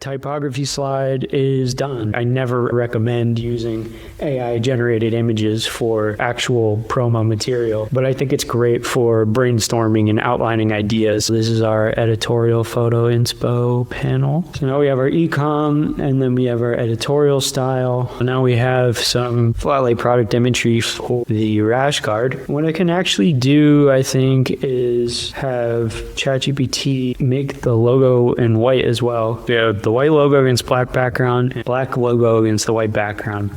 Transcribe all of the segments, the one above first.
typography slide is done. I never recommend using AI-generated images for actual promo material, but I think it's great for brainstorming and outlining ideas. This is our editorial photo inspo panel. So now we have our e-comm, and then we have our editorial style. Now we have some flat-lay product imagery for the rash guard. What I can actually do, I think, is have ChatGPT make the logo in white as well. We have the white logo against black background, and black logo against the white background.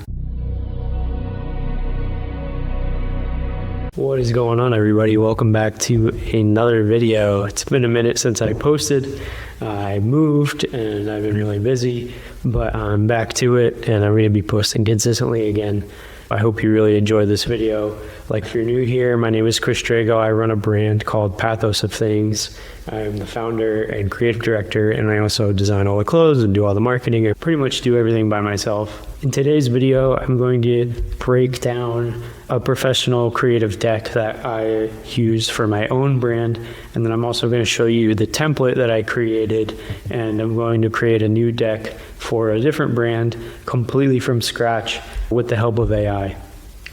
What is going on, everybody? Welcome back to another video. It's been a minute since I posted. I moved and I've been really busy, but I'm back to it and I'm going to be posting consistently again. I hope you really enjoy this video. Like, if you're new here, my name is Chris Drago. I run a brand called Pathos of Things. I'm the founder and creative director, and I also design all the clothes and do all the marketing. I pretty much do everything by myself. In today's video, I'm going to break down a professional creative deck that I use for my own brand, and then I'm also going to show you the template that I created, and I'm going to create a new deck for a different brand completely from scratch with the help of AI.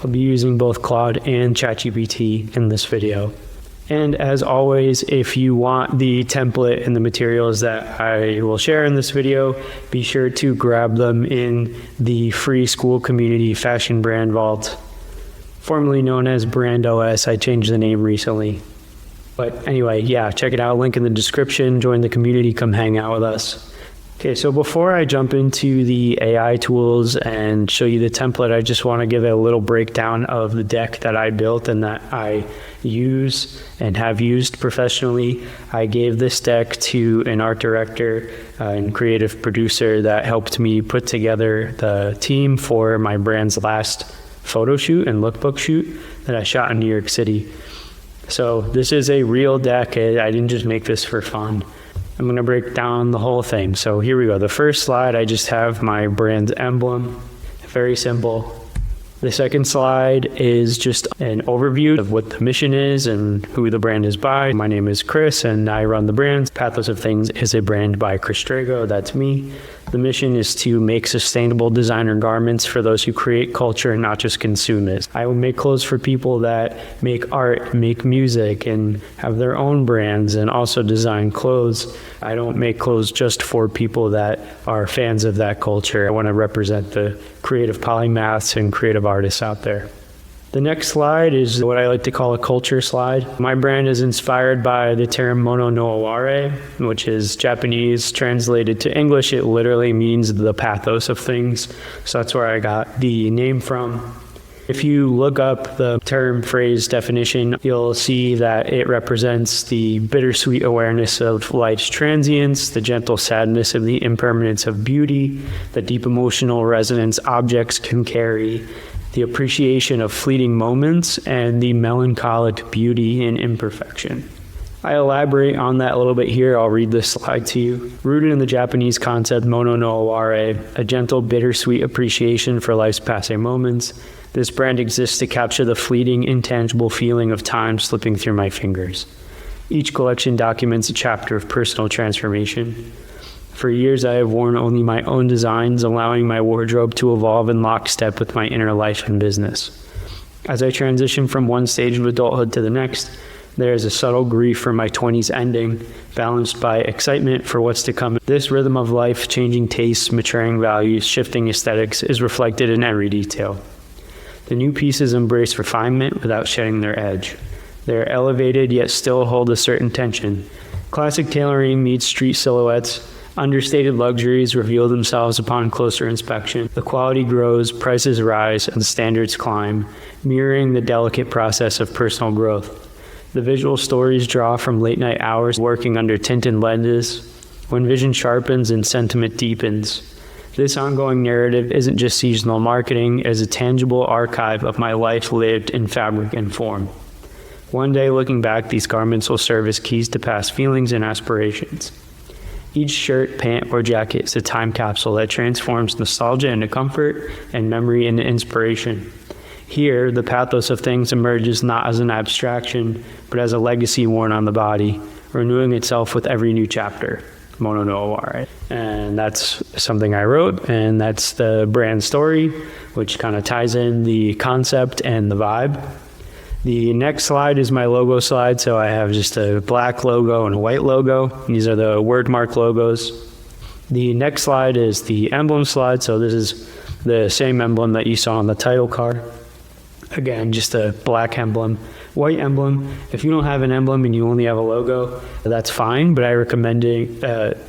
I'll be using both Claude and ChatGPT in this video. And as always, if you want the template and the materials that I will share in this video, be sure to grab them in the free Skool community fashion brand vault, formerly known as Brand OS. I changed the name recently. But anyway, yeah, check it out. Link in the description. Join the community. Come hang out with us. Okay, so before I jump into the AI tools and show you the template, I just want to give a little breakdown of the deck that I built and that I use and have used professionally. I gave this deck to an art director and creative producer that helped me put together the team for my brand's last photo shoot and lookbook shoot that I shot in New York City. So this is a real deck. I didn't just make this for fun. I'm going to break down the whole thing. So here we go. The first slide, I just have my brand's emblem. Very simple. The second slide is just an overview of what the mission is and who the brand is by. My name is Chris and I run the brand. Pathos of Things is a brand by Chris Drago. That's me. The mission is to make sustainable designer garments for those who create culture and not just consume it. I will make clothes for people that make art, make music, and have their own brands and also design clothes. I don't make clothes just for people that are fans of that culture. I want to represent the creative polymaths and creative artists out there. The next slide is what I like to call a culture slide. My brand is inspired by the term mono no aware, which is Japanese. Translated to English, it literally means the pathos of things. So that's where I got the name from. If you look up the term, phrase, definition, you'll see that it represents the bittersweet awareness of life's transience, the gentle sadness of the impermanence of beauty, the deep emotional resonance objects can carry, the appreciation of fleeting moments, and the melancholic beauty in imperfection. I elaborate on that a little bit here. I'll read this slide to you. Rooted in the Japanese concept mono no aware, a gentle, bittersweet appreciation for life's passing moments, this brand exists to capture the fleeting, intangible feeling of time slipping through my fingers. Each collection documents a chapter of personal transformation. For years, I have worn only my own designs, allowing my wardrobe to evolve in lockstep with my inner life and business. As I transition from one stage of adulthood to the next, there is a subtle grief for my 20s ending, balanced by excitement for what's to come. This rhythm of life, changing tastes, maturing values, shifting aesthetics, is reflected in every detail. The new pieces embrace refinement without shedding their edge. They are elevated yet still hold a certain tension. Classic tailoring meets street silhouettes. Understated luxuries reveal themselves upon closer inspection. The quality grows, prices rise, and standards climb, mirroring the delicate process of personal growth. The visual stories draw from late-night hours working under tinted lenses, when vision sharpens and sentiment deepens. This ongoing narrative isn't just seasonal marketing, it is a tangible archive of my life lived in fabric and form. One day, looking back, these garments will serve as keys to past feelings and aspirations. Each shirt, pant, or jacket is a time capsule that transforms nostalgia into comfort and memory into inspiration. Here, the pathos of things emerges not as an abstraction, but as a legacy worn on the body, renewing itself with every new chapter. Mono no Aware. And that's something I wrote, and that's the brand story, which kind of ties in the concept and the vibe. The next slide is my logo slide, so I have just a black logo and a white logo. These are the word mark logos. The next slide is the emblem slide, so this is the same emblem that you saw on the title card. Again, just a black emblem, white emblem. If you don't have an emblem and you only have a logo, that's fine, but I recommend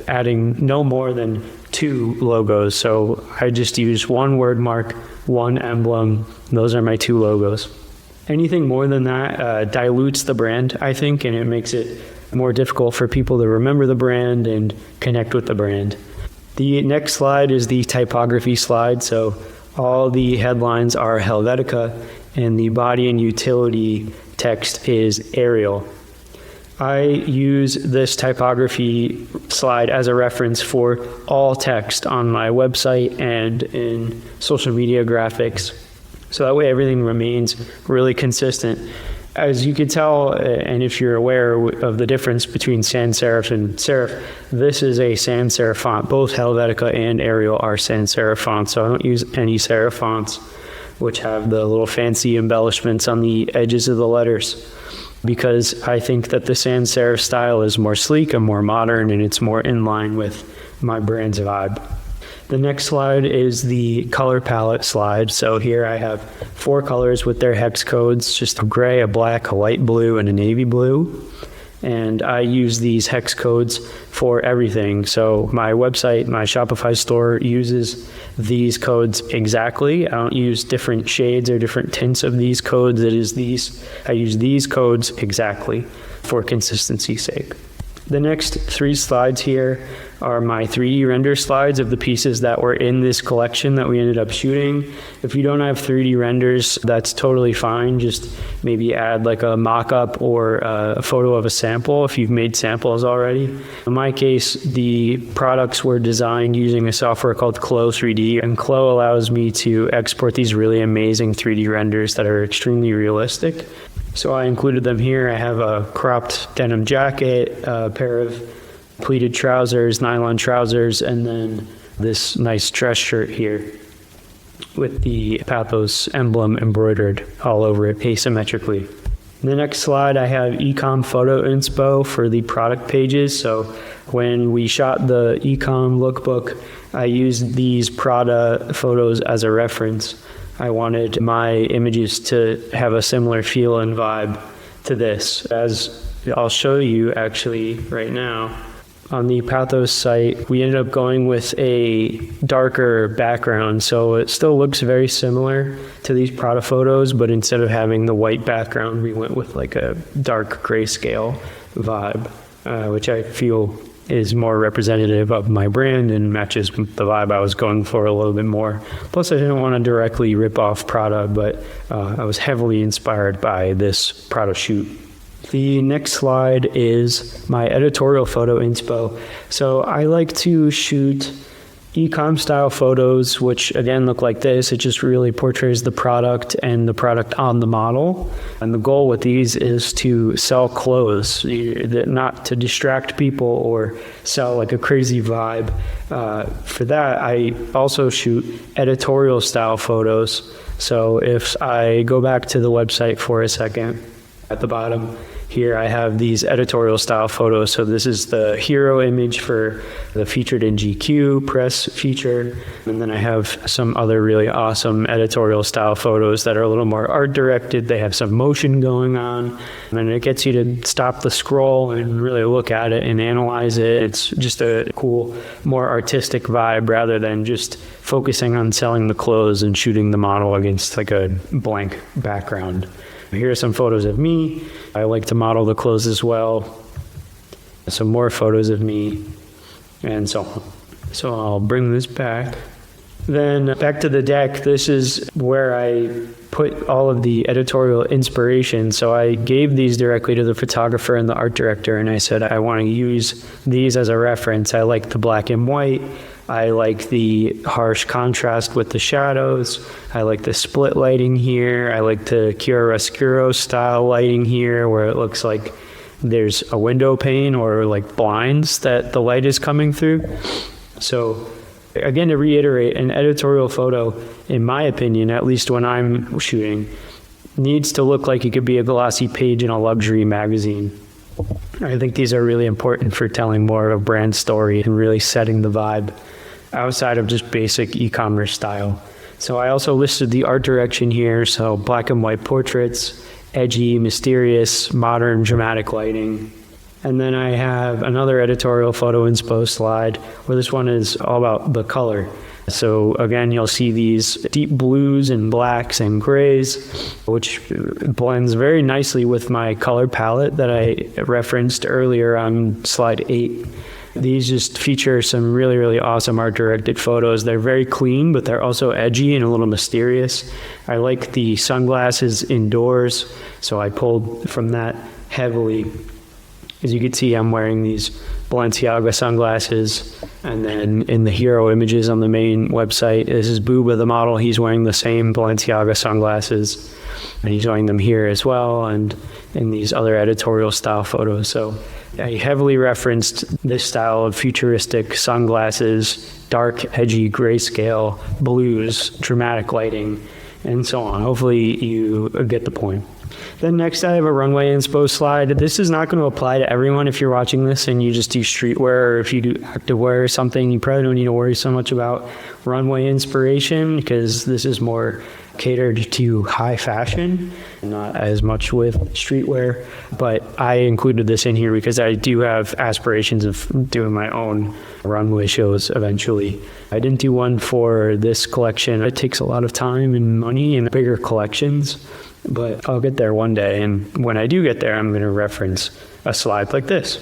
adding no more than 2 logos. So I just use 1 word mark, 1 emblem. Those are my 2 logos. Anything more than that dilutes the brand, I think, and it makes it more difficult for people to remember the brand and connect with the brand. The next slide is the typography slide. So all the headlines are Helvetica, and the body and utility text is Arial. I use this typography slide as a reference for all text on my website and in social media graphics. So that way everything remains really consistent. As you can tell, and if you're aware of the difference between sans serif and serif, this is a sans serif font. Both Helvetica and Arial are sans serif fonts, so I don't use any serif fonts, which have the little fancy embellishments on the edges of the letters, because I think that the sans serif style is more sleek and more modern, and it's more in line with my brand's vibe. The next slide is the color palette slide. So here I have 4 colors with their hex codes, just a gray, a black, a light blue, and a navy blue. And I use these hex codes for everything. So my website, my Shopify store uses these codes exactly. I don't use different shades or different tints of these codes. I use these codes exactly for consistency's sake. The next 3 slides here are my 3D render slides of the pieces that were in this collection that we ended up shooting. If you don't have 3D renders, that's totally fine. Just maybe add like a mock-up or a photo of a sample if you've made samples already. In my case, the products were designed using a software called Clo 3D, and Clo allows me to export these really amazing 3D renders that are extremely realistic. So I included them here. I have a cropped denim jacket, a pair of pleated trousers, nylon trousers, and then this nice dress shirt here with the Pathos emblem embroidered all over it asymmetrically. The next slide, I have E-comm photo inspo for the product pages. So when we shot the E-comm lookbook, I used these Prada photos as a reference. I wanted my images to have a similar feel and vibe to this, as I'll show you actually right now. On the Pathos site, we ended up going with a darker background, so it still looks very similar to these Prada photos, but instead of having the white background, we went with like a dark grayscale vibe, which I feel is more representative of my brand and matches the vibe I was going for a little bit more. Plus, I didn't want to directly rip off Prada, but I was heavily inspired by this Prada shoot. The next slide is my editorial photo inspo. So I like to shoot E-comm style photos, which again look like this. It just really portrays the product and the product on the model. And the goal with these is to sell clothes, not to distract people or sell like a crazy vibe. For that, I also shoot editorial style photos. So if I go back to the website for a second, at the bottom here I have these editorial style photos. So this is the hero image for the featured in GQ press feature. And then I have some other really awesome editorial style photos that are a little more art directed. They have some motion going on, and it gets you to stop the scroll and really look at it and analyze it. It's just a cool, more artistic vibe rather than just focusing on selling the clothes and shooting the model against like a blank background. Here are some photos of me. I like to model the clothes as well. Some more photos of me, and so on. So I'll bring this back. Then back to the deck. This is where I put all of the editorial inspiration. So I gave these directly to the photographer and the art director, and I said, I want to use these as a reference. I like the black and white. I like the harsh contrast with the shadows. I like the split lighting here. I like the chiaroscuro style lighting here, where it looks like there's a window pane or like blinds that the light is coming through. So again, to reiterate, an editorial photo, in my opinion, at least when I'm shooting, needs to look like it could be a glossy page in a luxury magazine. I think these are really important for telling more of a brand story and really setting the vibe outside of just basic e-commerce style. So I also listed the art direction here. So black and white portraits, edgy, mysterious, modern, dramatic lighting. And then I have another editorial photo inspo slide where this one is all about the color. So again, you'll see these deep blues and blacks and grays, which blends very nicely with my color palette that I referenced earlier on slide 8. These just feature some really, really awesome art-directed photos. They're very clean, but they're also edgy and a little mysterious. I like the sunglasses indoors, so I pulled from that heavily. As you can see, I'm wearing these Balenciaga sunglasses, and then in the hero images on the main website, this is Booba, the model. He's wearing the same Balenciaga sunglasses, and he's wearing them here as well, and in these other editorial style photos. So I heavily referenced this style of futuristic sunglasses, dark, edgy, grayscale, blues, dramatic lighting, and so on. Hopefully you get the point. Then next I have a runway inspo slide. This is not going to apply to everyone. If you're watching this and you just do streetwear, or if you do activewear or something, you probably don't need to worry so much about runway inspiration, because this is more catered to high fashion, not as much with streetwear. But I included this in here because I do have aspirations of doing my own runway shows eventually. I didn't do one for this collection. It takes a lot of time and money and bigger collections, but I'll get there one day. And when I do get there, I'm going to reference a slide like this.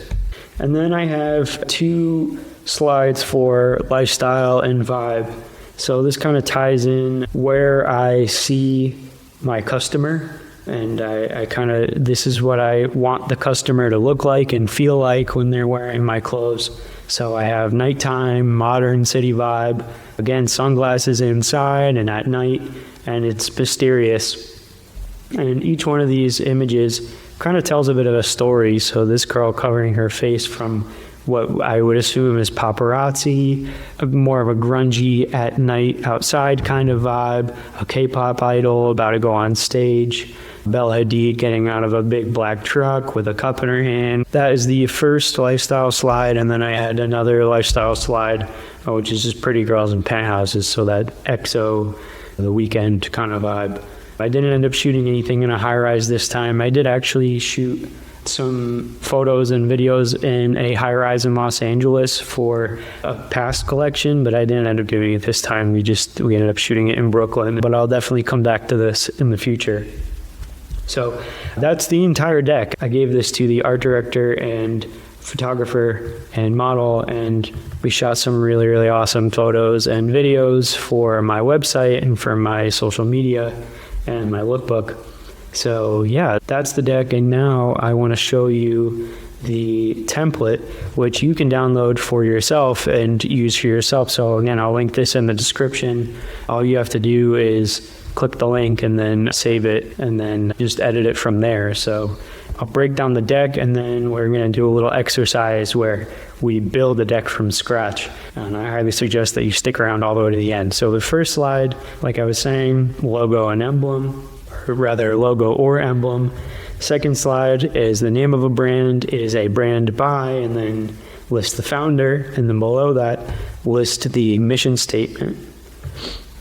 And then I have 2 slides for lifestyle and vibe. So this kind of ties in where I see my customer, and this is what I want the customer to look like and feel like when they're wearing my clothes. So I have nighttime, modern city vibe, again, sunglasses inside and at night, and it's mysterious. And each one of these images kind of tells a bit of a story. So this girl covering her face from what I would assume is paparazzi, more of a grungy at night outside kind of vibe, a K-pop idol about to go on stage, Bella Hadid getting out of a big black truck with a cup in her hand. That is the first lifestyle slide, and then I had another lifestyle slide, which is just pretty girls in penthouses, so that EXO, The Weeknd kind of vibe. I didn't end up shooting anything in a high-rise this time. I did actually shoot some photos and videos in a high-rise in Los Angeles for a past collection, but I didn't end up doing it this time. We ended up shooting it in Brooklyn, but I'll definitely come back to this in the future. So that's the entire deck. I gave this to the art director and photographer and model, and we shot some really, really awesome photos and videos for my website and for my social media and my lookbook. So yeah, that's the deck, and now I want to show you the template, which you can download for yourself and use for yourself. So again, I'll link this in the description. All you have to do is click the link and then save it, and then just edit it from there. So I'll break down the deck, and then we're going to do a little exercise where we build the deck from scratch. And I highly suggest that you stick around all the way to the end. So the first slide, like I was saying, logo and emblem, or rather logo or emblem. Second slide is the name of a brand, is a brand by, and then list the founder, and then below that, list the mission statement.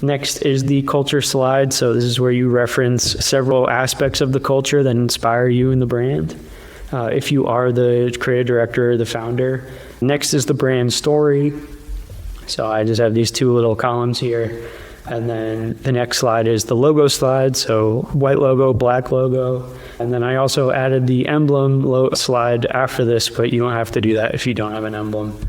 Next is the culture slide. So this is where you reference several aspects of the culture that inspire you in the brand, if you are the creative director or the founder. Next is the brand story. So I just have these 2 little columns here. And then the next slide is the logo slide. So white logo, black logo. And then I also added the emblem slide after this, but you don't have to do that if you don't have an emblem.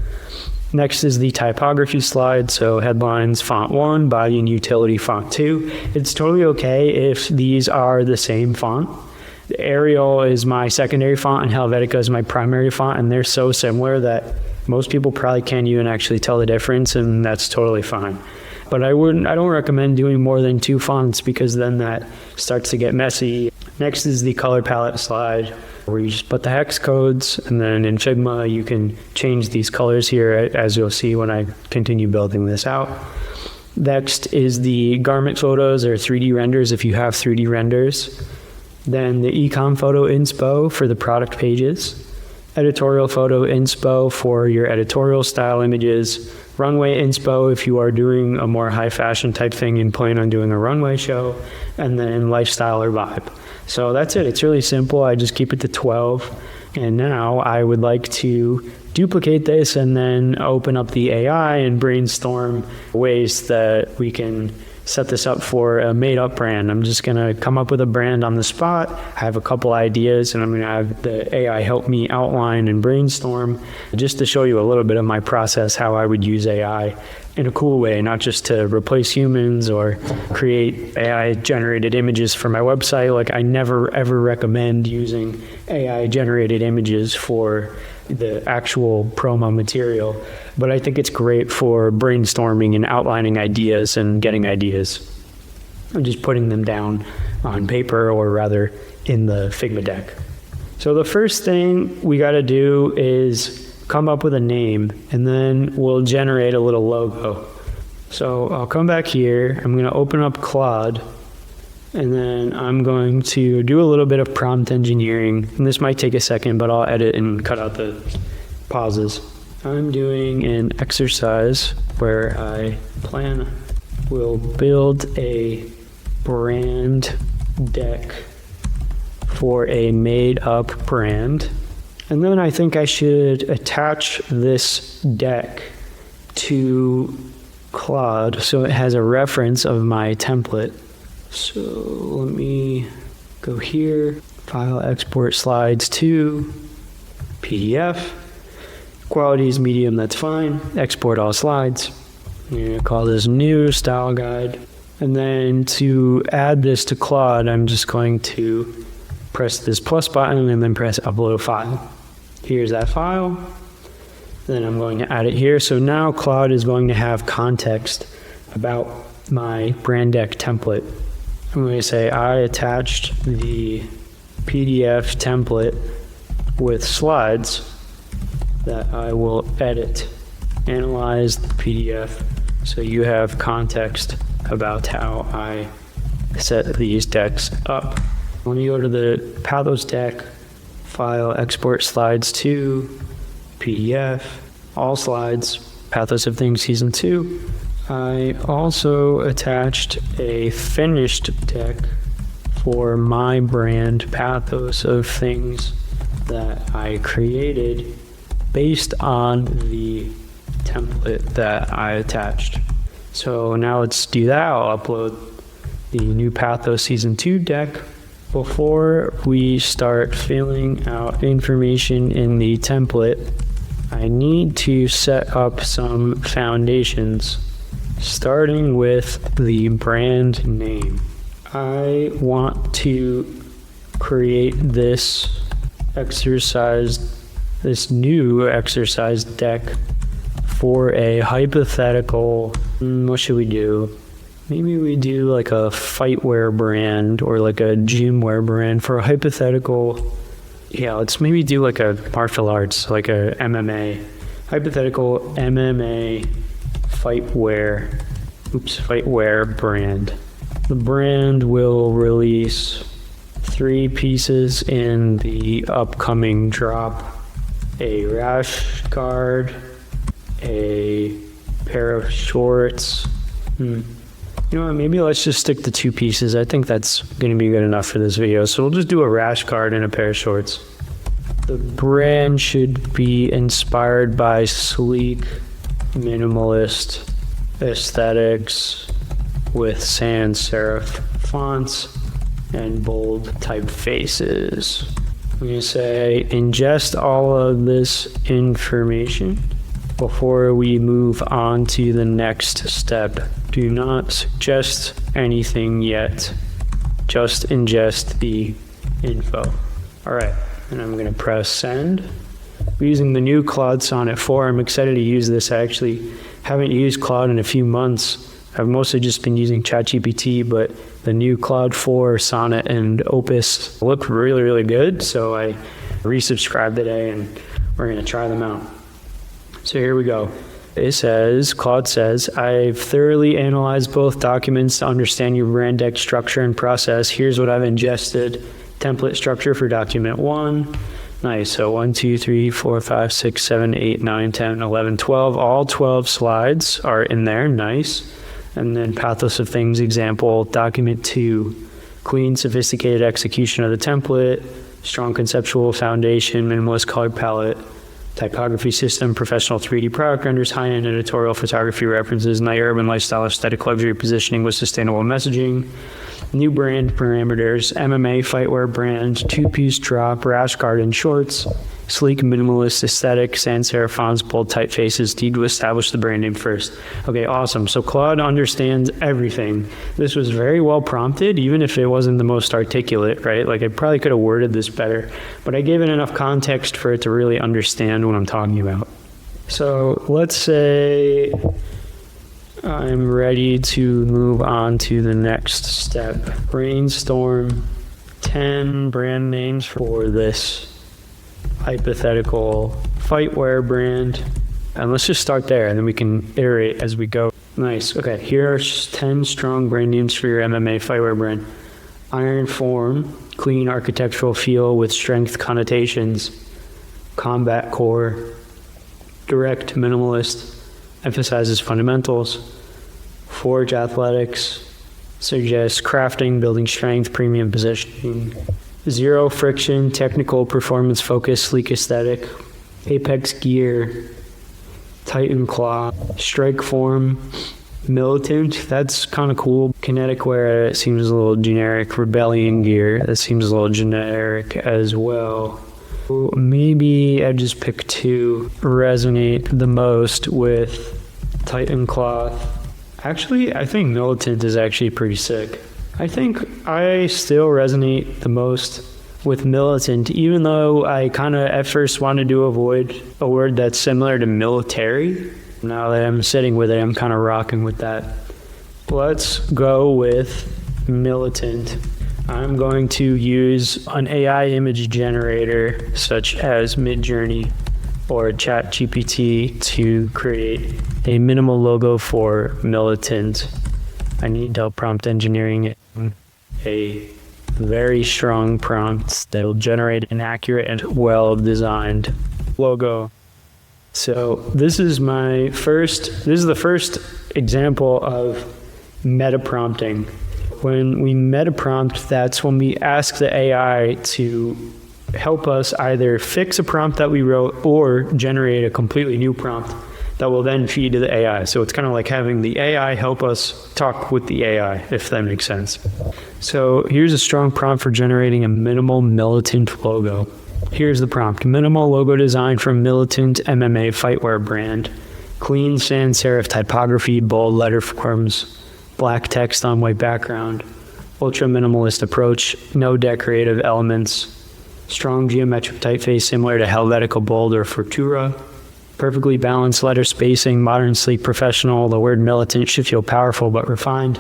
Next is the typography slide, so headlines, font 1, body and utility, font 2. It's totally okay if these are the same font. Arial is my secondary font and Helvetica is my primary font, and they're so similar that most people probably can't even actually tell the difference, and that's totally fine. But I don't recommend doing more than 2 fonts, because then that starts to get messy. Next is the color palette slide, where you just put the hex codes, and then in Figma you can change these colors here, as you'll see when I continue building this out. Next is the garment photos or 3D renders if you have 3D renders. Then the E-comm photo inspo for the product pages. Editorial photo inspo for your editorial style images. Runway inspo if you are doing a more high fashion type thing and plan on doing a runway show. And then lifestyle or vibe. So that's it. It's really simple. I just keep it to 12. And now I would like to duplicate this and then open up the AI and brainstorm ways that we can set this up for a made-up brand. I'm just going to come up with a brand on the spot. I have a couple ideas, and I'm going to have the AI help me outline and brainstorm just to show you a little bit of my process, how I would use AI in a cool way, not just to replace humans or create AI-generated images for my website. Like, I never, ever recommend using AI-generated images for the actual promo material, but I think it's great for brainstorming and outlining ideas and getting ideas and just putting them down on paper, or rather in the Figma deck. So the first thing we got to do is come up with a name, and then we'll generate a little logo. So I'll come back here, I'm going to open up Claude, and then I'm going to do a little bit of prompt engineering. And this might take a second, but I'll edit and cut out the pauses. I'm doing an exercise where I will build a brand deck for a made-up brand. And then I think I should attach this deck to Claude so it has a reference of my template. So let me go here, file, export slides to PDF. Quality is medium, that's fine. Export all slides. I'm going to call this new style guide. And then to add this to Claude, I'm just going to press this plus button and then press upload file. Here's that file. Then I'm going to add it here. So now Claude is going to have context about my brand deck template. I'm going to say I attached the PDF template with slides that I will edit. Analyze the PDF so you have context about how I set these decks up. Let me go to the Pathos deck, file, export slides to PDF, all slides, Pathos of Things Season 2. I also attached a finished deck for my brand, Pathos of Things, that I created based on the template that I attached. So now let's do that. I'll upload the new Pathos Season 2 deck. Before we start filling out information in the template, I need to set up some foundations, starting with the brand name. I want to create this new exercise deck for a hypothetical, what should we do? Maybe we do like a fightwear brand or like a gymwear brand for a hypothetical. Yeah, let's maybe do like a martial arts, like a MMA, hypothetical MMA fightwear brand. The brand will release 3 pieces in the upcoming drop: a rash guard, a pair of shorts. You know what, maybe let's just stick to 2 pieces. I think that's going to be good enough for this video. So we'll just do a rash guard and a pair of shorts. The brand should be inspired by sleek, minimalist aesthetics with sans serif fonts and bold typefaces. I'm going to say ingest all of this information before we move on to the next step. Do not suggest anything yet. Just ingest the info. All right, and I'm going to press send. We're using the new Claude Sonnet 4. I'm excited to use this. I actually haven't used Claude in a few months. I've mostly just been using ChatGPT, but the new Claude 4, Sonnet, and Opus look really, really good. So I resubscribed today, and we're going to try them out. So here we go. It says, Claude says, I've thoroughly analyzed both documents to understand your brand deck structure and process. Here's what I've ingested. Template structure for document 1. Nice. So 1, 2, 3, 4, 5, 6, 7, 8, 9, 10, 11, 12. All 12 slides are in there. Nice. And then Pathos of Things example, document 2. Clean, sophisticated execution of the template. Strong conceptual foundation, minimalist color palette. Typography system, professional 3D product renders, high-end editorial photography references, night urban lifestyle aesthetic luxury positioning with sustainable messaging, new brand parameters, MMA fightwear brand, two-piece drop, rash garden shorts, sleek minimalist aesthetic, sans serif fonts, bold typefaces, need to establish the brand name first. Okay, awesome. So Claude understands everything. This was very well prompted, even if it wasn't the most articulate, right? Like I probably could have worded this better, but I gave it enough context for it to really understand what I'm talking about. So let's say I'm ready to move on to the next step. Brainstorm 10 brand names for this hypothetical fightwear brand. And let's just start there, and then we can iterate as we go. Nice. Okay, here are 10 strong brand names for your MMA fightwear brand. Iron form, clean architectural feel with strength connotations. Combat core, direct minimalist, emphasizes fundamentals. Forge athletics, suggests crafting, building strength, premium positioning. Zero friction, technical performance focus, sleek aesthetic. Apex gear, Titan claw. Strike form, militant, that's kind of cool. Kinetic wear, it seems a little generic. Rebellion gear, that seems a little generic as well. Maybe I just pick 2. Resonate the most with Titan cloth. Actually, I think militant is actually pretty sick. I think I still resonate the most with militant, even though I kind of at first wanted to avoid a word that's similar to military. Now that I'm sitting with it, I'm kind of rocking with that. Let's go with militant. I'm going to use an AI image generator such as Midjourney or ChatGPT to create a minimal logo for militant. I need help prompt engineering a very strong prompt that will generate an accurate and well-designed logo. So this is the first example of meta prompting. When we meta prompt, that's when we ask the AI to help us either fix a prompt that we wrote or generate a completely new prompt that will then feed to the AI. So it's kind of like having the AI help us talk with the AI, if that makes sense. So here's a strong prompt for generating a minimal militant logo. Here's the prompt. Minimal logo design from militant MMA fightwear brand. Clean sans serif typography, bold letter forms, black text on white background. Ultra minimalist approach, no decorative elements. Strong geometric typeface similar to Helvetica Bold or Fortura. Perfectly balanced letter spacing, modern, sleek, professional. The word militant should feel powerful but refined.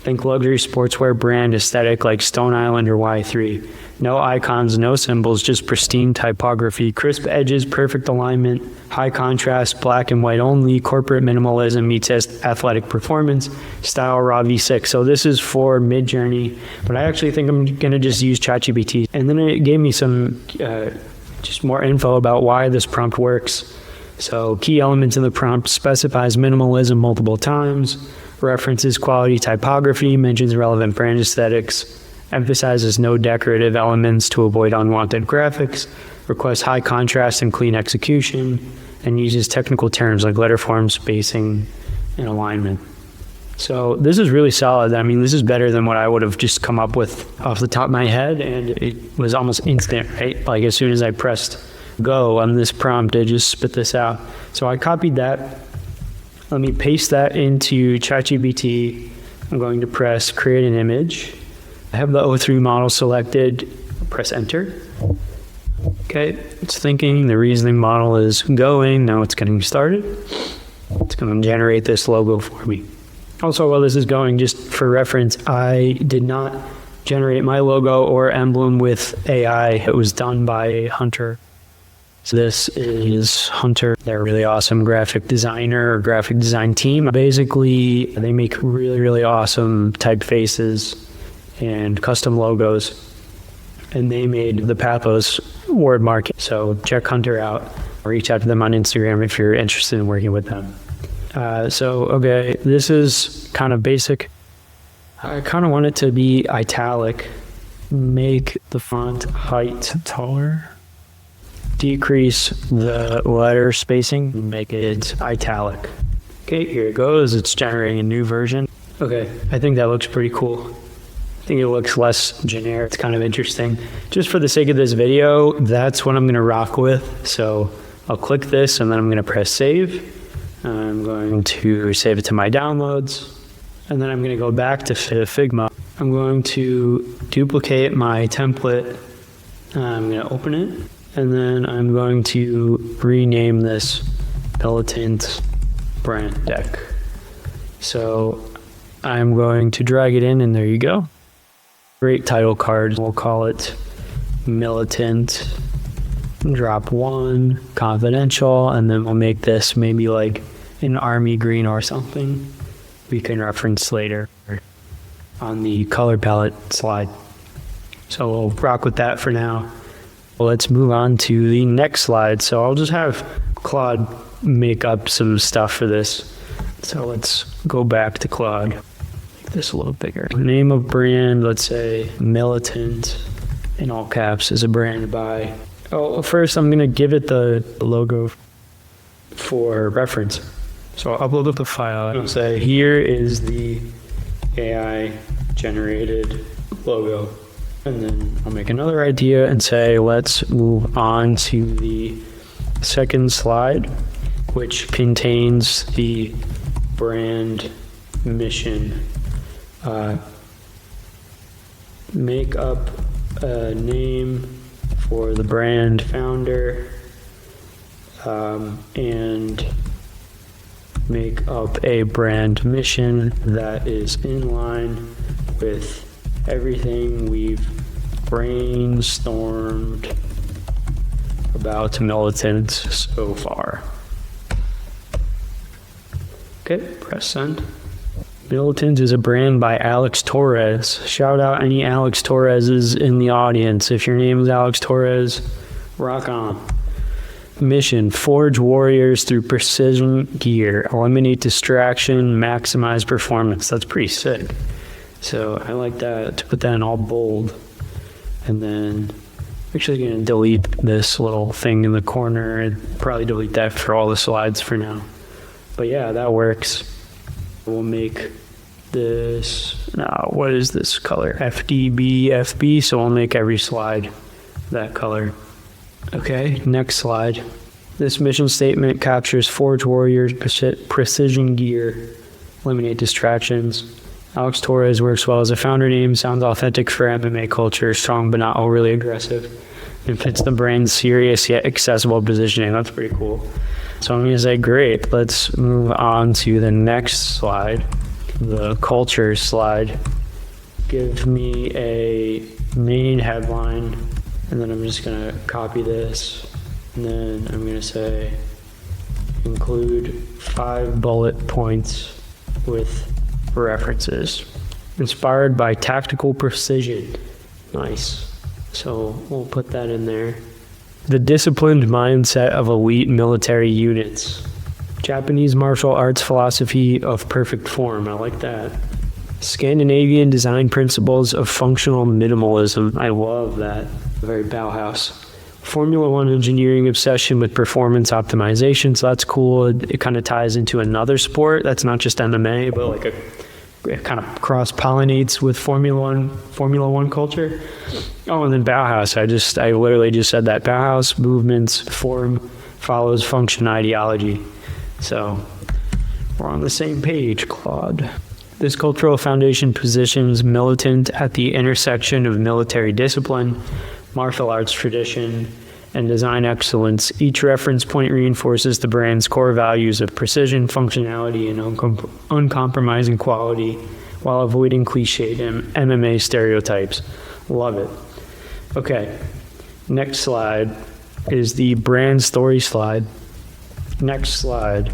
Think luxury sportswear brand aesthetic like Stone Island or Y3. No icons, no symbols, just pristine typography. Crisp edges, perfect alignment, high contrast, black and white only. Corporate minimalism meets athletic performance. Style raw V6. So this is for Midjourney, but I actually think I'm going to just use ChatGPT. And then it gave me some just more info about why this prompt works. So key elements in the prompt: specifies minimalism multiple times, references quality typography, mentions relevant brand aesthetics, emphasizes no decorative elements to avoid unwanted graphics, requests high contrast and clean execution, and uses technical terms like letter form, spacing, and alignment. So this is really solid. I mean, this is better than what I would have just come up with off the top of my head, and it was almost instant, right? Like as soon as I pressed go on this prompt, it just spit this out. So I copied that. Let me paste that into ChatGPT. I'm going to press create an image. I have the O3 model selected. Press enter. Okay, it's thinking. The reasoning model is going. Now it's getting started. It's going to generate this logo for me. Also, while this is going, just for reference, I did not generate my logo or emblem with AI. It was done by Hunter. So this is Hunter. They're a really awesome graphic designer or graphic design team. Basically, they make really, really awesome typefaces and custom logos. And they made the Pathos word marking. So check Hunter out. Reach out to them on Instagram if you're interested in working with them. Okay, this is kind of basic. I kind of want it to be italic. Make the font height taller. Decrease the letter spacing. Make it italic. Okay, here it goes. It's generating a new version. Okay, I think that looks pretty cool. I think it looks less generic. It's kind of interesting. Just for the sake of this video, that's what I'm going to rock with. So I'll click this and then I'm going to press save. I'm going to save it to my downloads. And then I'm going to go back to Figma. I'm going to duplicate my template. I'm going to open it. And then I'm going to rename this Militant Brand Deck. So I'm going to drag it in and there you go. Great title card. We'll call it Militant. Drop 1, confidential, and then we'll make this maybe like an army green or something we can reference later on the color palette slide. So we'll rock with that for now. Well, let's move on to the next slide. So I'll just have Claude make up some stuff for this. So let's go back to Claude. Make this a little bigger. Name of brand, let's say Militant in all caps is a brand by. Oh, first I'm going to give it the logo for reference. So I'll upload the file and I'll say, here is the AI generated logo. And then I'll make another idea and say, let's move on to the second slide, which contains the brand mission. Make up a name for the brand founder, and make up a brand mission that is in line with everything we've brainstormed about Militant so far. Okay, press send. Militant is a brand by Alex Torres. Shout out any Alex Torreses in the audience. If your name is Alex Torres, rock on. Mission, forge warriors through precision gear. Eliminate distraction, maximize performance. That's pretty sick. So I like that, to put that in all bold. And then I'm actually going to delete this little thing in the corner and probably delete that for all the slides for now. But yeah, that works. We'll make this, now what is this color? FDB, FB, so we'll make every slide that color. Okay, next slide. This mission statement captures Forge Warriors, precision gear, eliminate distractions. Alex Torres works well as a founder name, sounds authentic for MMA culture, strong but not overly aggressive, and fits the brand's serious yet accessible positioning. That's pretty cool. So I'm going to say, great, let's move on to the next slide, the culture slide. Give me a main headline, and then I'm just going to copy this, and then I'm going to say, include 5 bullet points with references. Inspired by tactical precision. Nice. So we'll put that in there. The disciplined mindset of elite military units. Japanese martial arts philosophy of perfect form. I like that. Scandinavian design principles of functional minimalism. I love that. Very Bauhaus. Formula One engineering obsession with performance optimization. So that's cool. It kind of ties into another sport that's not just MMA, but like it kind of cross-pollinates with Formula One culture. Oh, and then Bauhaus. I literally just said that. Bauhaus movements form follows function ideology. So we're on the same page, Claude. This cultural foundation positions Militant at the intersection of military discipline, martial arts tradition, and design excellence. Each reference point reinforces the brand's core values of precision, functionality, and uncompromising quality while avoiding cliched MMA stereotypes. Love it. Okay, next slide is the brand story slide. Next slide,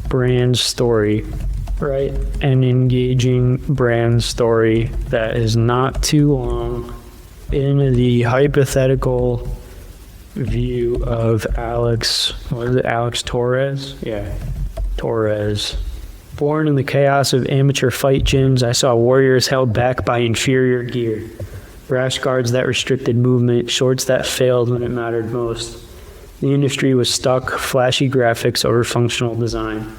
brand story. Right, an engaging brand story that is not too long. In the hypothetical view of Alex Torres? Yeah, Torres. Born in the chaos of amateur fight gyms, I saw warriors held back by inferior gear. Rash guards that restricted movement, shorts that failed when it mattered most. The industry was stuck, flashy graphics over functional design.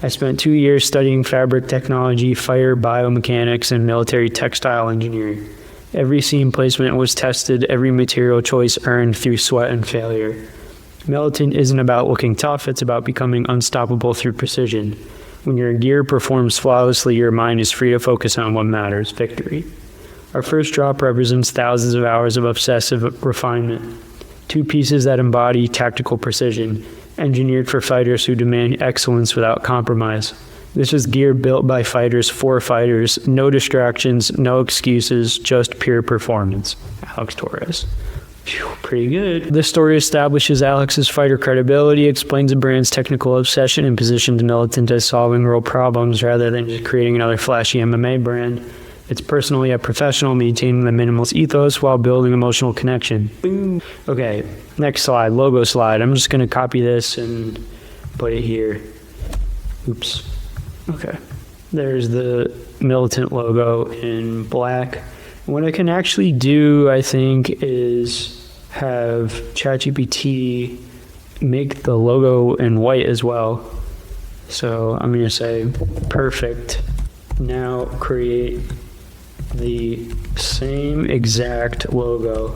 I spent 2 years studying fabric technology, fire biomechanics, and military textile engineering. Every seam placement was tested, every material choice earned through sweat and failure. Militant isn't about looking tough, it's about becoming unstoppable through precision. When your gear performs flawlessly, your mind is free to focus on what matters, victory. Our first drop represents thousands of hours of obsessive refinement. 2 pieces that embody tactical precision, engineered for fighters who demand excellence without compromise. This is gear built by fighters for fighters, no distractions, no excuses, just pure performance. Alex Torres. Phew, pretty good. This story establishes Alex's fighter credibility, explains the brand's technical obsession, and positions Militant as solving real problems rather than just creating another flashy MMA brand. It's personal yet professional, maintaining the minimalist ethos while building emotional connection. Boom. Okay, next slide, logo slide. I'm just going to copy this and put it here. Oops. Okay. There's the Militant logo in black. What I can actually do, I think, is have ChatGPT make the logo in white as well. So I'm going to say, perfect. Now create the same exact logo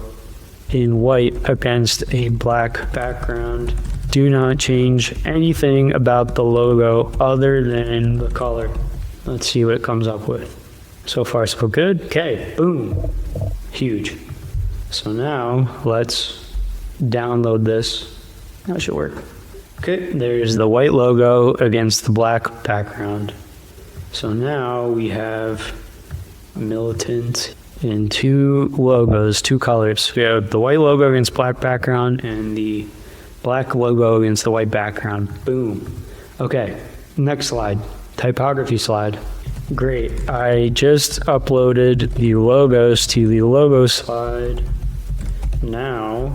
in white against a black background. Do not change anything about the logo other than the color. Let's see what it comes up with. So far, so good. Okay, boom. Huge. So now let's download this. That should work. Okay, there's the white logo against the black background. So now we have Militant in 2 logos, 2 colors. We have the white logo against black background and the black logo against the white background. Boom. Okay, next slide. Typography slide. Great. I just uploaded the logos to the logo slide. Now,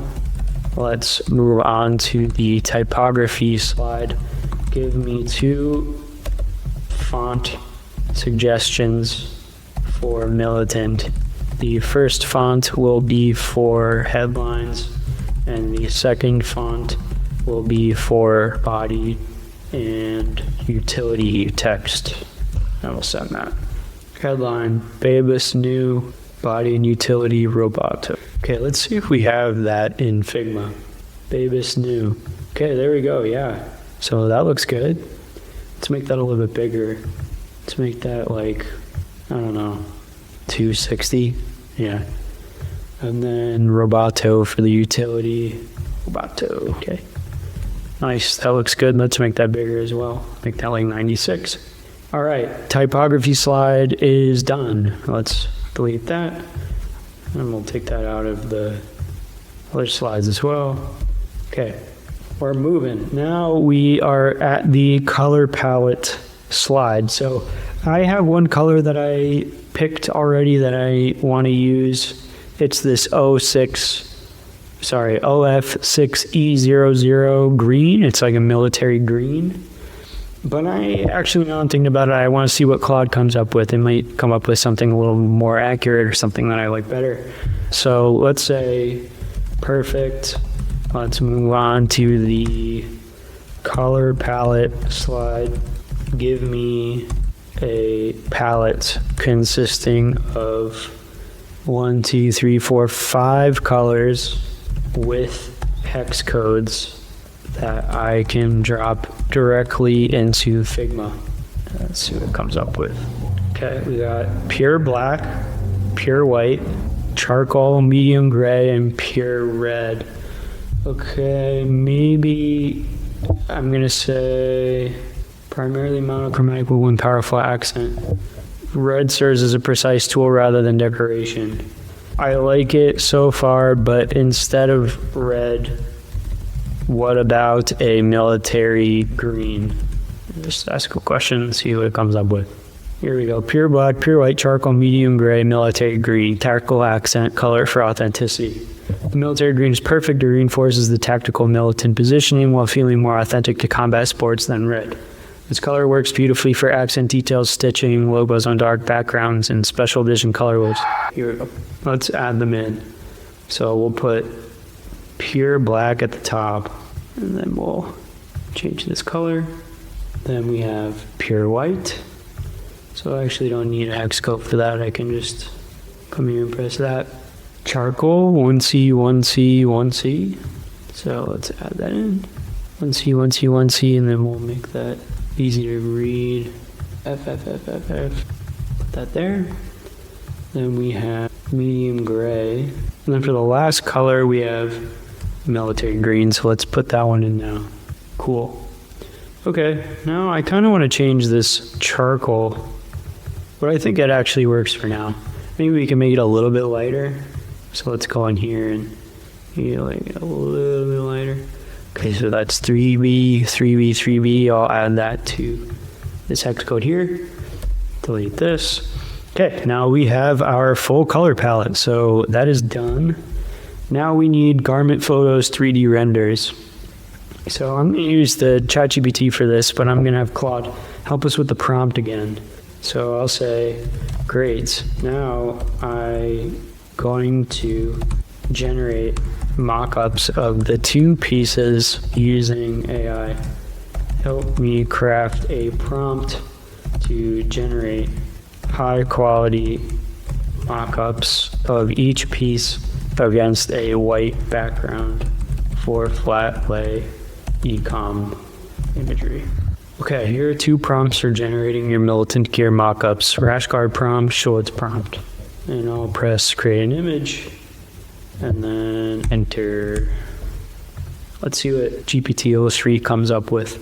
let's move on to the typography slide. Give me 2 font suggestions for Militant. The first font will be for headlines, and the second font will be for body and utility text. I will send that. Headline, Babus new body and utility roboto. Okay, let's see if we have that in Figma. Babus new. Okay, there we go, yeah. So that looks good. Let's make that a little bit bigger. Let's make that like, I don't know, 260. Yeah. And then roboto for the utility. Roboto, okay. Nice, that looks good. Let's make that bigger as well. Make that like 96. All right, typography slide is done. Let's delete that. And we'll take that out of the other slides as well. Okay, we're moving. Now we are at the color palette slide. So I have one color that I picked already that I want to use. It's this OF6E00 green. It's like a military green. But I actually, now I'm thinking about it, I want to see what Claude comes up with. It might come up with something a little more accurate or something that I like better. So let's say perfect. Let's move on to the color palette slide. Give me a palette consisting of 1, 2, 3, 4, 5 colors with hex codes that I can drop directly into Figma. Let's see what it comes up with. Okay, we got pure black, pure white, charcoal, medium gray, and pure red. Okay, maybe I'm gonna say primarily monochromatic with one powerful accent. Red serves as a precise tool rather than decoration. I like it so far, but instead of red, what about a military green? Just ask a question and see what it comes up with. Here we go. Pure black, pure white, charcoal, medium gray, military green, tactical accent, color for authenticity. The military green is perfect. It reinforces the tactical militant positioning while feeling more authentic to combat sports than red. This color works beautifully for accent details, stitching, logos on dark backgrounds, and special edition colorways. Here we go. Let's add them in. So we'll put pure black at the top, and then we'll change this color. Then we have pure white. So I actually don't need a hex code for that. I can just come here and press that. Charcoal, 1C, 1C, 1C. So let's add that in. 1C, 1C, 1C, and then we'll make that easy to read. F, F, F, F, F. Put that there. Then we have medium gray. And then for the last color, we have military green. So let's put that one in now. Cool. Okay, now I kind of want to change this charcoal, but I think it actually works for now. Maybe we can make it a little bit lighter. So let's go in here and like a little bit lighter. Okay, so that's 3B, 3B, 3B. I'll add that to this hex code here. Delete this. Okay, now we have our full color palette. So that is done. Now we need garment photos 3D renders. So I'm going to use the ChatGPT for this, but I'm going to have Claude help us with the prompt again. So I'll say, great, now I'm going to generate mock-ups of the two pieces using AI. Help me craft a prompt to generate high-quality mock-ups of each piece against a white background for flat lay E-comm imagery. Okay, here are two prompts for generating your militant gear mockups. Rash guard prompt, shorts prompt. And I'll press create an image and then enter. Let's see what GPT-03 comes up with.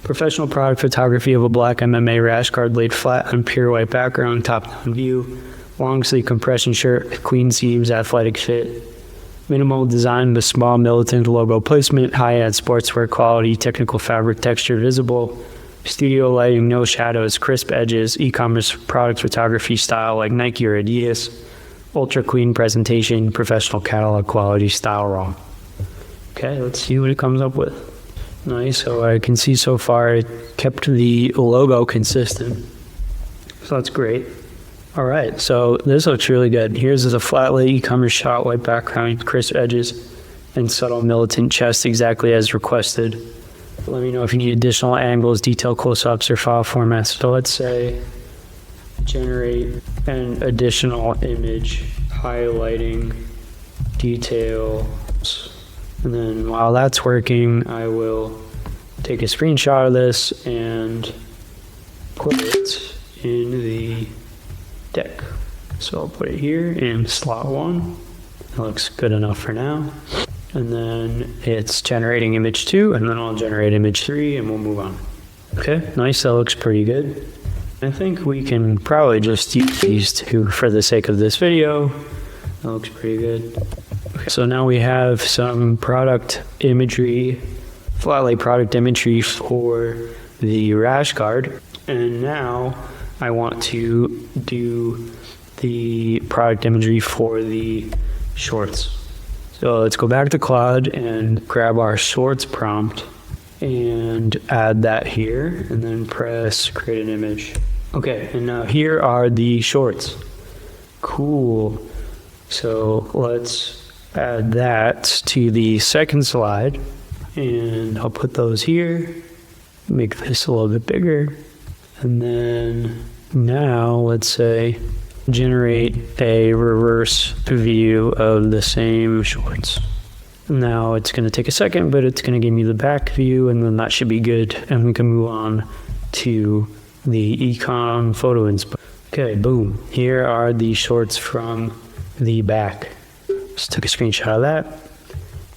Professional product photography of a black MMA rash guard laid flat on pure white background, top-down view. Long sleeve compression shirt, clean seams, athletic fit. Minimal design with small militant logo placement, high-end sportswear quality, technical fabric texture visible, studio lighting, no shadows, crisp edges, e-commerce product photography style like Nike or Adidas, ultra clean presentation, professional catalog quality, style raw. Okay, let's see what it comes up with. Nice, so I can see so far it kept the logo consistent. So that's great. All right, so this looks really good. Here's a flat lay e-commerce shot, white background, crisp edges, and subtle militant chest exactly as requested. Let me know if you need additional angles, detail close-ups, or file formats. So let's say generate an additional image, highlighting details. And then while that's working, I will take a screenshot of this and put it in the deck. So I'll put it here in slot 1. That looks good enough for now. And then it's generating image 2, and then I'll generate image 3, and we'll move on. Okay, nice, that looks pretty good. I think we can probably just use these two for the sake of this video. That looks pretty good. Okay, so now we have some product imagery, flat lay product imagery for the rash guard. And now I want to do the product imagery for the shorts. So let's go back to Claude and grab our shorts prompt and add that here, and then press create an image. Okay, and now here are the shorts. Cool. So let's add that to the second slide, and I'll put those here, make this a little bit bigger. And then now let's say generate a reverse view of the same shorts. Now it's going to take a second, but it's going to give me the back view, and then that should be good. And we can move on to the e-comm photo inspo. Okay, boom. Here are the shorts from the back. Just took a screenshot of that.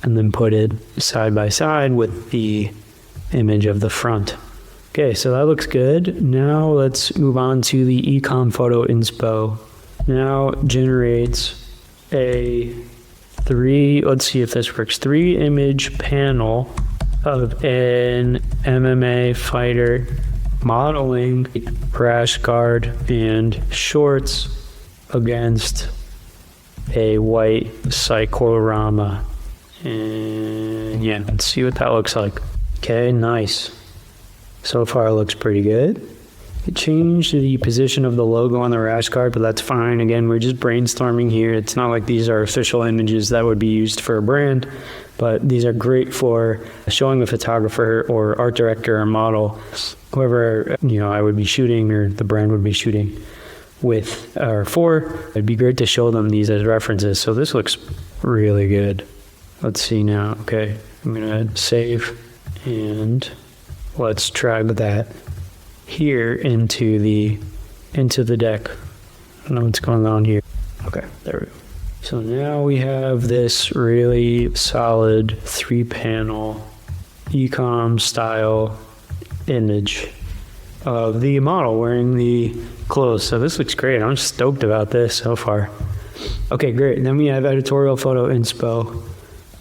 and then put it side by side with the image of the front. Okay, so that looks good. Now let's move on to the E-comm photo inspo. Now generates a let's see if this works, 3-image panel of an MMA fighter modeling rash guard and shorts against a white cyclorama. And yeah, let's see what that looks like. Okay, nice. So far it looks pretty good. It changed the position of the logo on the rash guard, but that's fine. Again, we're just brainstorming here. It's not like these are official images that would be used for a brand, but these are great for showing a photographer or art director or model, whoever, I would be shooting or the brand would be shooting with or for. It'd be great to show them these as references. So this looks really good. Let's see now. Okay, I'm gonna save and let's drag that here into the deck. I don't know what's going on here. Okay, there we go. So now we have this really solid 3-panel E-comm style image of the model wearing the clothes. So this looks great. I'm stoked about this so far. Okay, great. And then we have editorial photo inspo.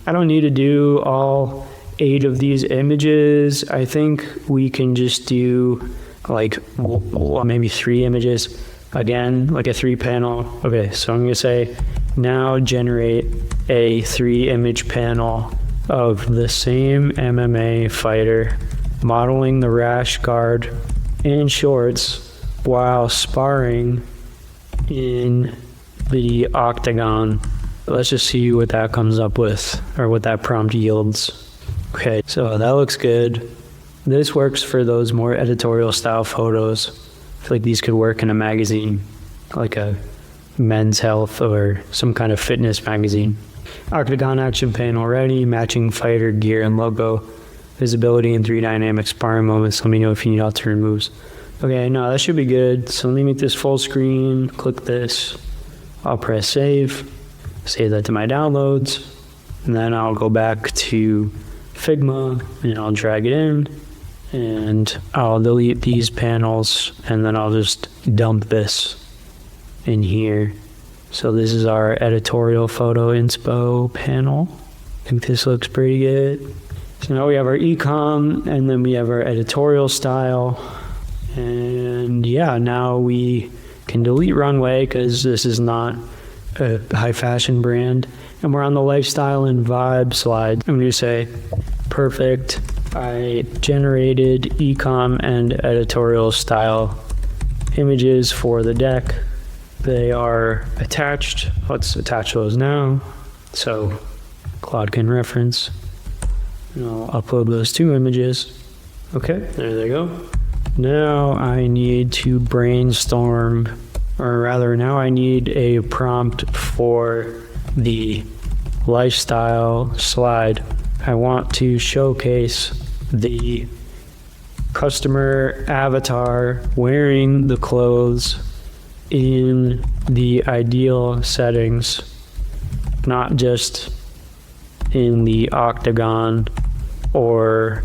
I don't need to do all 8 of these images. I think we can just do like maybe 3 images. Again, like a 3-panel. Okay, so I'm gonna say now generate a 3-image panel of the same MMA fighter modeling the rash guard and shorts while sparring in the octagon. Let's just see what that comes up with, or what that prompt yields. Okay, so that looks good. This works for those more editorial style photos. I feel like these could work in a magazine, like a Men's Health or some kind of fitness magazine. Octagon action panel ready, matching fighter gear and logo. Visibility in 3 dynamic sparring moments. Let me know if you need alternate moves. Okay, no, that should be good. So let me make this full screen. Click this. I'll press save. Save that to my downloads. And then I'll go back to Figma and I'll drag it in. And I'll delete these panels. And then I'll just dump this in here. So this is our editorial photo inspo panel. I think this looks pretty good. So now we have our E-comm, and then we have our editorial style. And yeah, now we can delete runway because this is not a high fashion brand. And we're on the lifestyle and vibe slide. I'm going to say, perfect. I generated E-comm and editorial style images for the deck. They are attached. Let's attach those now. So Claude can reference. And I'll upload those 2 images. Okay, there they go. Now I need to brainstorm, or rather now I need a prompt for the lifestyle slide. I want to showcase the customer avatar wearing the clothes in the ideal settings, not just in the octagon or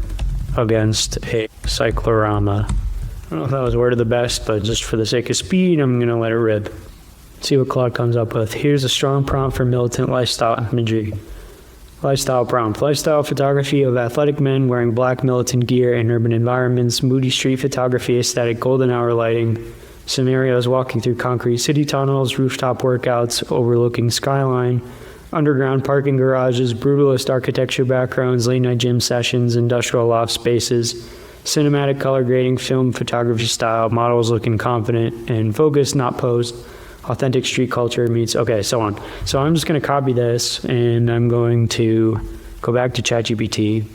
against a cyclorama. I don't know if that was worded the best, but just for the sake of speed, I'm going to let it rip. See what Claude comes up with. Here's a strong prompt for militant lifestyle imagery. Lifestyle prompt. Lifestyle photography of athletic men wearing black militant gear in urban environments, moody street photography, aesthetic golden hour lighting, scenarios walking through concrete city tunnels, rooftop workouts overlooking skyline, underground parking garages, brutalist architecture backgrounds, late-night gym sessions, industrial loft spaces, cinematic color grading, film photography style, models looking confident and focused, not posed, authentic street culture meets, okay, so on. So I'm just going to copy this, and I'm going to go back to ChatGPT,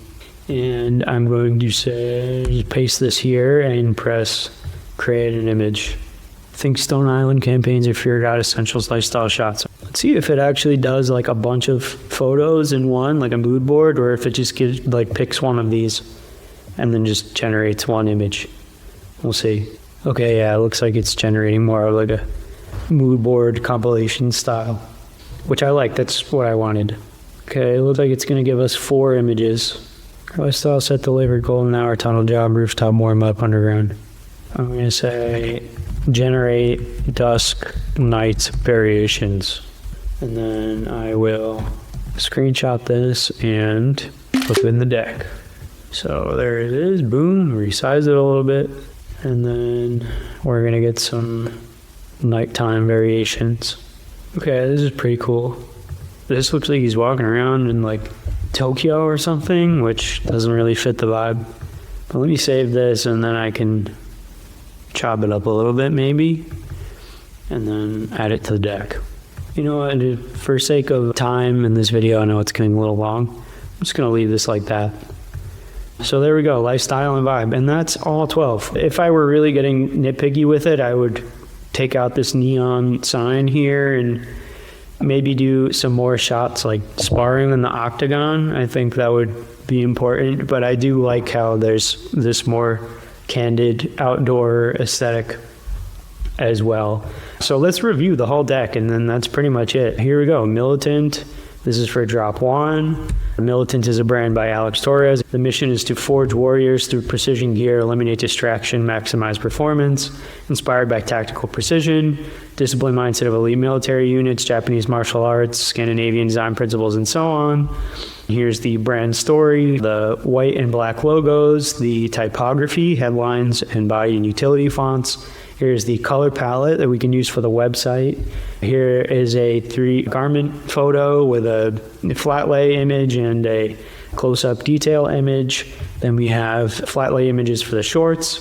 and I'm going to say, paste this here and press create an image. Think Stone Island campaigns or Fear God Essentials lifestyle shots. Let's see if it actually does like a bunch of photos in one, like a mood board, or if it just gives, like picks one of these and then just generates one image. We'll see. Okay, yeah, it looks like it's generating more of like a mood board compilation style, which I like. That's what I wanted. Okay, it looks like it's going to give us 4 images. Lifestyle set delivered, golden hour, tunnel job, rooftop, warm up, underground. I'm going to say generate dusk night variations. And then I will screenshot this and put it in the deck. So there it is, boom, resize it a little bit. And then we're going to get some nighttime variations. Okay, this is pretty cool. This looks like he's walking around in like Tokyo or something, which doesn't really fit the vibe. But let me save this and then I can chop it up a little bit maybe, and then add it to the deck. You know what, for sake of time in this video, I know it's getting a little long. I'm just gonna leave this like that. So there we go, lifestyle and vibe, and that's all 12. If I were really getting nitpicky with it, I would take out this neon sign here and maybe do some more shots like sparring in the octagon. I think that would be important, but I do like how there's this more candid outdoor aesthetic as well. So let's review the whole deck, and then that's pretty much it. Here we go, Militant. This is for drop 1. Militant is a brand by Alex Torres. The mission is to forge warriors through precision gear, eliminate distraction, maximize performance, inspired by tactical precision, disciplined mindset of elite military units, Japanese martial arts, Scandinavian design principles, and so on. Here's the brand story, the white and black logos, the typography, headlines, and body and utility fonts. Here's the color palette that we can use for the website. Here is a 3 garment photo with a flat lay image and a close-up detail image. Then we have flat lay images for the shorts.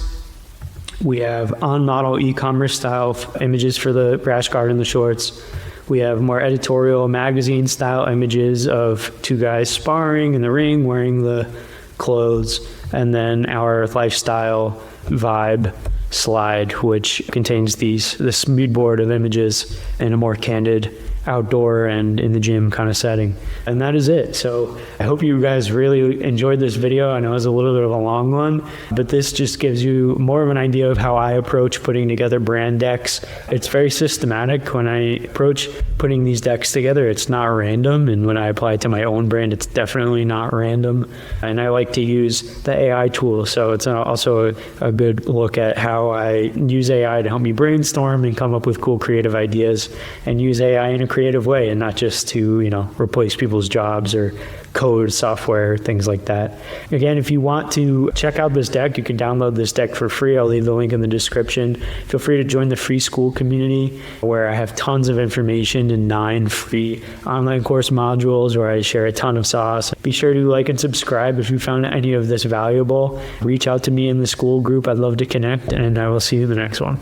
We have on-model e-commerce style images for the rash guard and the shorts. We have more editorial magazine style images of 2 guys sparring in the ring wearing the clothes. And then our lifestyle vibe slide, which contains this mood board of images in a more candid outdoor and in the gym kind of setting. And that is it. So I hope you guys really enjoyed this video. I know it was a little bit of a long one, but this just gives you more of an idea of how I approach putting together brand decks. It's very systematic. When I approach putting these decks together, it's not random. And when I apply it to my own brand, it's definitely not random. And I like to use the AI tool. So it's also a good look at how I use AI to help me brainstorm and come up with cool creative ideas, and use AI in a creative way and not just to, replace people's jobs or code software, things like that. Again, if you want to check out this deck, you can download this deck for free. I'll leave the link in the description. Feel free to join the free Skool community, where I have tons of information and 9 free online course modules where I share a ton of sauce. Be sure to like and subscribe if you found any of this valuable. Reach out to me in the Skool group. I'd love to connect, and I will see you in the next one.